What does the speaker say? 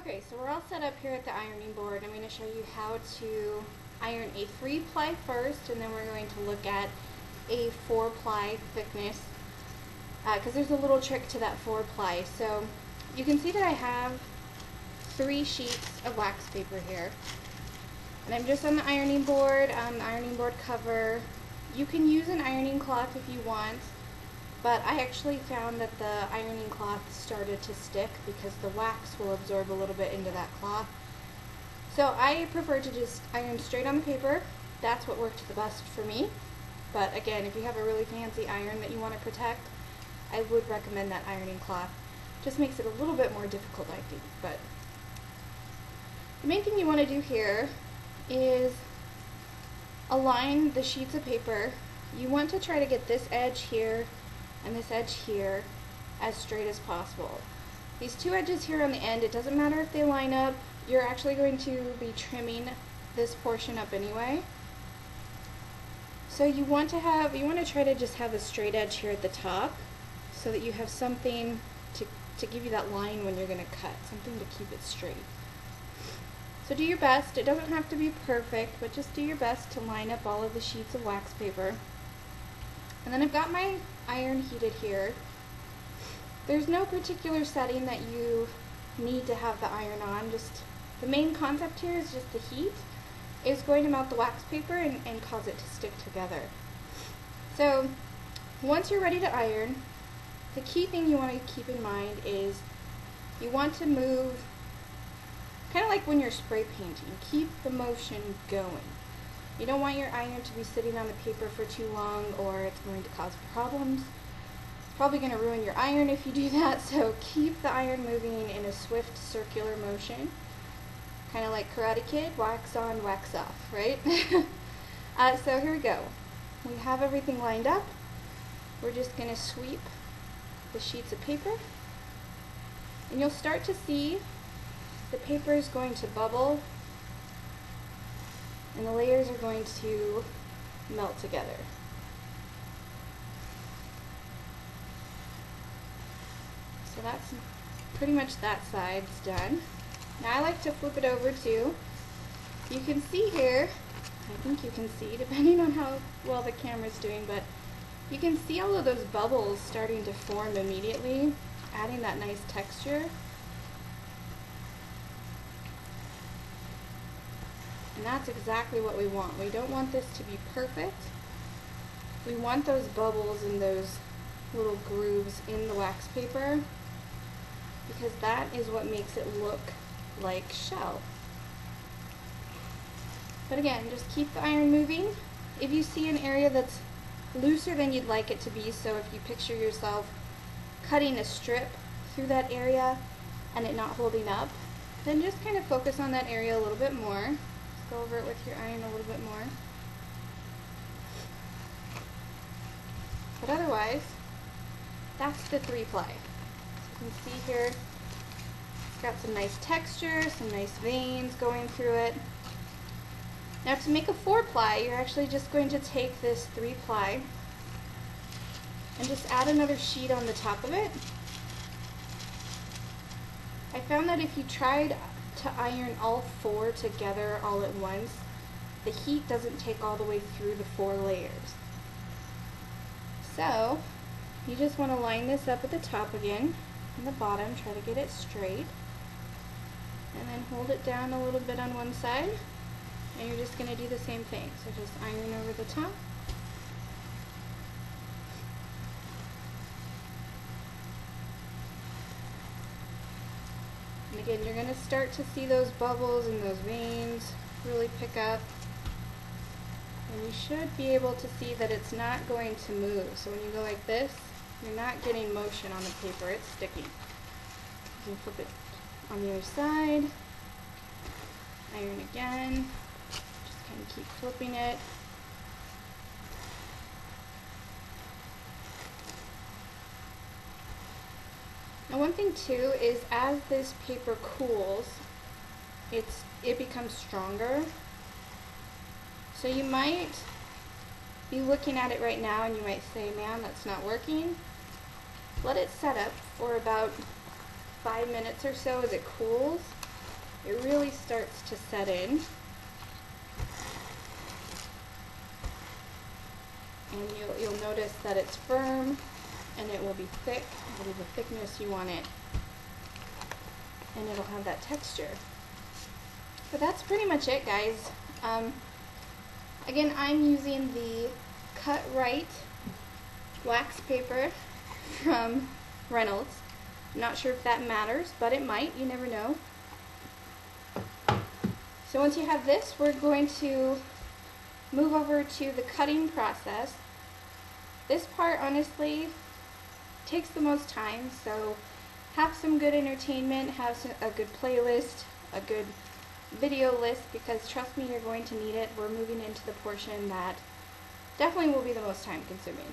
Okay, so we're all set up here at the ironing board. I'm going to show you how to iron a 3-ply first, and then we're going to look at a 4-ply thickness, because there's a little trick to that 4-ply. So you can see that I have 3 sheets of wax paper here, and I'm just on the ironing board cover. You can use an ironing cloth if you want, but I actually found that the ironing cloth started to stick because the wax will absorb a little bit into that cloth. So I prefer to just iron straight on the paper. That's what worked the best for me. But again, if you have a really fancy iron that you want to protect, I would recommend that ironing cloth. Just makes it a little bit more difficult, I think. But the main thing you want to do here is align the sheets of paper. You want to try to get this edge here and this edge here as straight as possible. These 2 edges here on the end, it doesn't matter if they line up, you're actually going to be trimming this portion up anyway. So you want to try to just have a straight edge here at the top so that you have something to give you that line when you're going to cut, something to keep it straight. So do your best. It doesn't have to be perfect, but just do your best to line up all of the sheets of wax paper. And then I've got my iron heated here. There's no particular setting that you need to have the iron on. Just the main concept here is just the heat is going to melt the wax paper and cause it to stick together. So once you're ready to iron, the key thing you want to keep in mind is you want to move kind of like when you're spray painting. Keep the motion going. You don't want your iron to be sitting on the paper for too long, or it's going to cause problems. It's probably going to ruin your iron if you do that, so keep the iron moving in a swift circular motion. Kind of like Karate Kid, wax on, wax off, right? So here we go. We have everything lined up. We're just going to sweep the sheets of paper, and you'll start to see the paper is going to bubble and the layers are going to melt together. So that's pretty much that side's done. Now I like to flip it over too. You can see here, I think you can see depending on how well the camera's doing, but you can see all of those bubbles starting to form immediately, adding that nice texture. And that's exactly what we want. We don't want this to be perfect. We want those bubbles and those little grooves in the wax paper, because that is what makes it look like shell. But again, just keep the iron moving. If you see an area that's looser than you'd like it to be, so if you picture yourself cutting a strip through that area and it not holding up, then just kind of focus on that area a little bit more. Go over it with your iron a little bit more. But otherwise, that's the 3-ply. So you can see here, it's got some nice texture, some nice veins going through it. Now to make a 4-ply, you're actually just going to take this 3-ply and just add another sheet on the top of it. I found that if you tried to iron all 4 together all at once, the heat doesn't take all the way through the 4 layers. So you just want to line this up at the top again and the bottom, try to get it straight, and then hold it down a little bit on one side, and you're just going to do the same thing. So just iron over the top. And again, you're going to start to see those bubbles and those veins really pick up. And you should be able to see that it's not going to move. So when you go like this, you're not getting motion on the paper, it's sticking. You can flip it on the other side, iron again, just kind of keep flipping it. Now one thing too is as this paper cools, it becomes stronger. So you might be looking at it right now and you might say, man, that's not working. Let it set up for about 5 minutes or so as it cools, it really starts to set in. And you'll notice that it's firm and it will be thick. It'll be the thickness you want it. And it'll have that texture. But that's pretty much it, guys. Again, I'm using the Cut Right wax paper from Reynolds. I'm not sure if that matters, but it might. You never know. So once you have this, we're going to move over to the cutting process. This part, honestly, takes the most time, so have some good entertainment, have a good playlist, a good video list, because trust me, you're going to need it. We're moving into the portion that definitely will be the most time consuming.